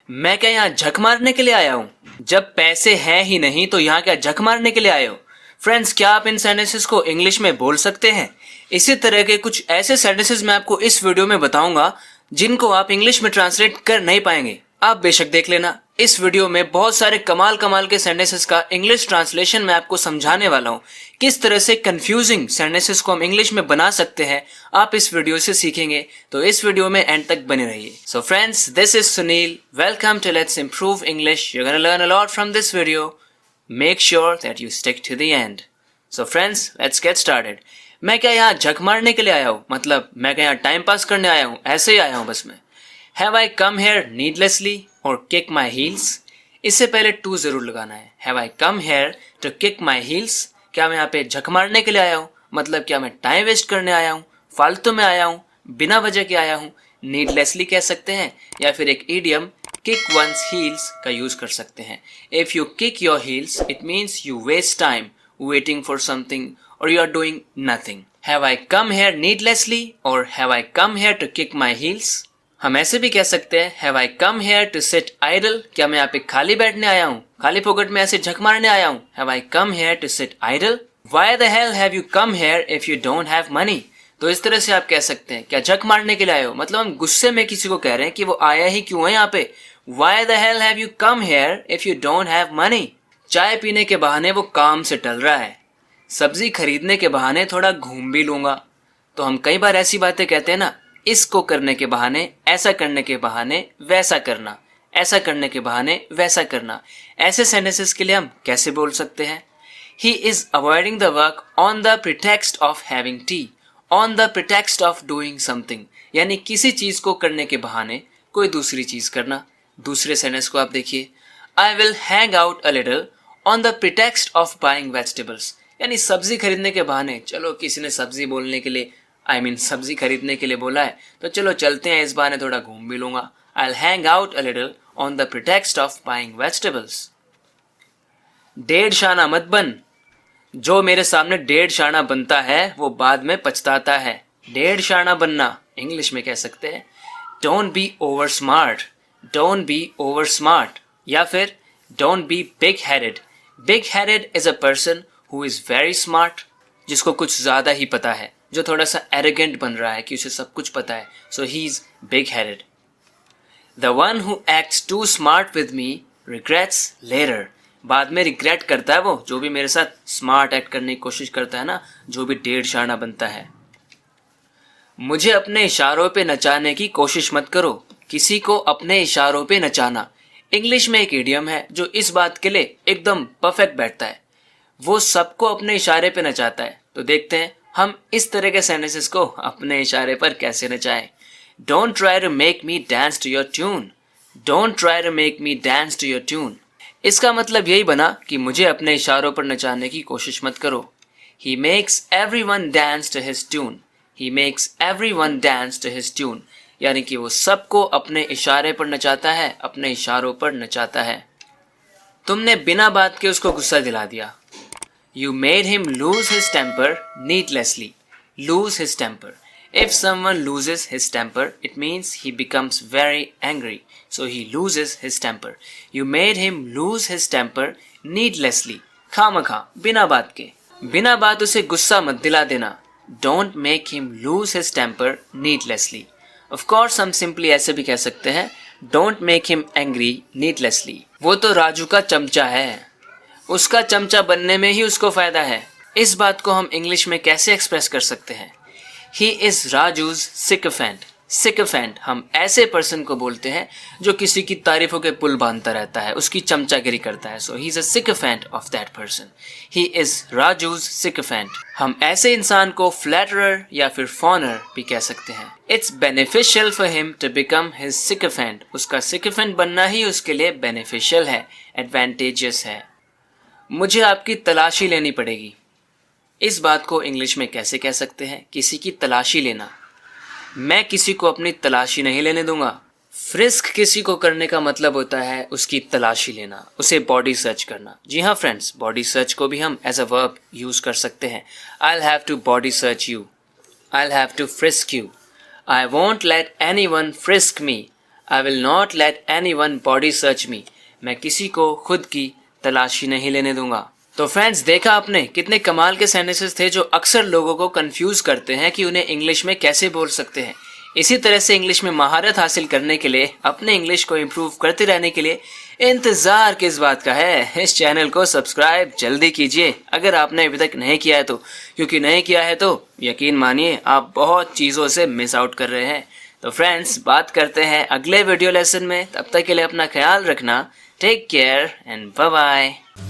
मैं क्या यहाँ झक मारने के लिए आया हूँ? जब पैसे हैं ही नहीं तो यहाँ क्या झक मारने के लिए आए हो? फ्रेंड्स, क्या आप इन सेंटेंसेस को इंग्लिश में बोल सकते हैं? इसी तरह के कुछ ऐसे सेंटेंसेस मैं आपको इस वीडियो में बताऊंगा जिनको आप इंग्लिश में ट्रांसलेट कर नहीं पाएंगे। आप बेशक देख लेना। इस वीडियो में बहुत सारे कमाल कमाल के सेंटेंसेस का इंग्लिश ट्रांसलेशन मैं आपको समझाने वाला हूँ। किस तरह से कंफ्यूजिंग सेंटेंसेस को हम इंग्लिश में बना सकते हैं, आप इस वीडियो से सीखेंगे। तो इस वीडियो में एंड तक बने रहिए। So friends, this is Sunil. Welcome to let's improve English. You are gonna learn a lot from this video. Make sure that you stick to the end. So friends, let's get started. मैं क्या यहाँ झक मारने के लिए आया हूँ? मतलब मैं क्या यहाँ टाइम पास करने आया हूँ? ऐसे ही आया हूँ बस मैं। Have I come here needlessly और किक माई हील्स? इससे पहले टू जरूर लगाना है। Have I come here to kick my heels? क्या मैं यहाँ पे झक मारने के लिए आया हूँ? मतलब क्या मैं टाइम वेस्ट करने आया हूँ, फालतू में आया हूँ, बिना वजह के आया हूँ? नीडलेसली कह सकते हैं, या फिर एक इडियम किक वंस हील्स का यूज कर सकते हैं। If you kick your heels it means you waste time waiting for something or you are doing nothing. Have I come here needlessly or have I come here to kick my heels? हम ऐसे भी कह सकते हैं Have I come here to sit idle? क्या मैं यहाँ पे खाली बैठने आया हूँ, खाली फोकट में ऐसे झक मारने आया हूँ? Have I come here to sit idle? Why the hell have you come here if you don't have money? तो इस तरह से आप कह सकते हैं क्या झक मारने के लिए आए हो? मतलब हम गुस्से में किसी को कह रहे हैं कि वो आया ही क्यों है यहाँ पे। Why the hell have you come here if you don't have money? चाय पीने के बहाने वो काम से टल रहा है, सब्जी खरीदने के बहाने थोड़ा घूम भी लूंगा। तो हम कई बार ऐसी बातें कहते हैं ना, इसको करने के बहाने, ऐसा करने के बहाने वैसा करना, ऐसा करने के बहाने वैसा करना। ऐसे सेंटेंसेस के लिए हम कैसे बोल सकते हैं? He is avoiding the work on the pretext of having T, on the pretext of doing something, यानी किसी चीज को करने के बहाने कोई दूसरी चीज करना। दूसरे सेंटेंस को आप देखिए, I will hang out a little on the pretext of buying vegetables, यानी सब्जी खरीदने के बहाने, चलो किसी ने सब्जी बोलने के लिए सब्जी खरीदने के लिए बोला है तो चलो चलते हैं, इस बहाने थोड़ा घूम भी लूंगा। I will hang out a little on the pretext of buying vegetables. डेढ़ शाना मत बन। जो मेरे सामने डेढ़ शाना बनता है वो बाद में पछताता है। डेढ़ शाना बनना इंग्लिश में कह सकते हैं don't be over smart, don't be over smart, या फिर don't be big headed. Big headed is a person who is very smart, जिसको कुछ ज्यादा ही पता है, जो थोड़ा सा एरोगेंट बन रहा है कि उसे सब कुछ पता है। So he is big headed. The one who acts too smart with me regrets later. बाद में रिग्रेट करता है वो जो भी मेरे साथ स्मार्ट एक्ट करने की कोशिश करता है ना, जो भी डेढ़ शाना बनता है। मुझे अपने इशारों पे नचाने की कोशिश मत करो। किसी को अपने इशारों पे नचाना इंग्लिश में एक इडियम है जो इस बात के लिए एकदम परफेक्ट बैठता है। वो सबको अपने इशारे पे नचाता है। तो देखते हैं हम इस तरह के सेंटेंसेस को अपने इशारे पर कैसे नचाएं। Don't try to make me dance to your tune, don't try to make me dance to your tune. इसका मतलब यही बना कि मुझे अपने इशारों पर नचाने की कोशिश मत करो। He makes everyone dance to his tune, he makes everyone dance to his tune, यानी कि वो सबको अपने इशारे पर नचाता है, अपने इशारों पर नचाता है। तुमने बिना बात के उसको गुस्सा दिला दिया। You made him lose his temper needlessly. Lose his temper. If someone loses his temper, it means he becomes very angry. So he loses his temper. You made him lose his temper needlessly. खामखा, बिना बात के। बिना बात उसे गुस्सा मत दिला देना। Don't make him lose his temper needlessly. Of course, हम simply ऐसे भी कह सकते हैं Don't make him angry needlessly. वो तो राजू का चमचा है, उसका चमचा बनने में ही उसको फायदा है। इस बात को हम इंग्लिश में कैसे एक्सप्रेस कर सकते हैं? ही इज राजूज सिकफेंट। सिकफेंट हम ऐसे पर्सन को बोलते हैं जो किसी की तारीफों के पुल बांधता रहता है, उसकी चमचागिरी करता है। So he is a sycophant of that person. He is Raju's sycophant. हम ऐसे इंसान को फ्लैटरर या फिर फॉनर भी कह सकते हैं। It's beneficial for him to become his sycophant. उसका सिकफेंट बनना ही उसके लिए बेनिफिशियल है, एडवांटेजियस है। मुझे आपकी तलाशी लेनी पड़ेगी। इस बात को इंग्लिश में कैसे कह सकते हैं? किसी की तलाशी लेना। मैं किसी को अपनी तलाशी नहीं लेने दूंगा। फ्रिस्क किसी को करने का मतलब होता है उसकी तलाशी लेना, उसे बॉडी सर्च करना। जी हाँ फ्रेंड्स, बॉडी सर्च को भी हम एज अ वर्ब यूज कर सकते हैं। I have to body search you, I have to frisk you, I won't let anyone frisk me, I will not let any one body search me. मैं किसी को खुद की तलाशी नहीं लेने दूंगा। तो फ्रेंड्स, देखा आपने कितने कमाल के सेंटेंसेस थे जो अक्सर लोगों को कंफ्यूज करते हैं कि उन्हें इंग्लिश में कैसे बोल सकते हैं। इसी तरह से इंग्लिश में महारत हासिल करने के लिए, अपने इंग्लिश को इम्प्रूव करते रहने के लिए इंतजार किस बात का है। इस चैनल को सब्सक्राइब जल्दी कीजिए अगर आपने अभी तक नहीं किया है तो, क्योंकि नहीं किया है तो यकीन मानिए आप बहुत चीज़ों से मिस आउट कर रहे हैं। तो फ्रेंड्स, बात करते हैं अगले वीडियो लेसन में। तब तक के लिए अपना ख्याल रखना। Take care and bye bye.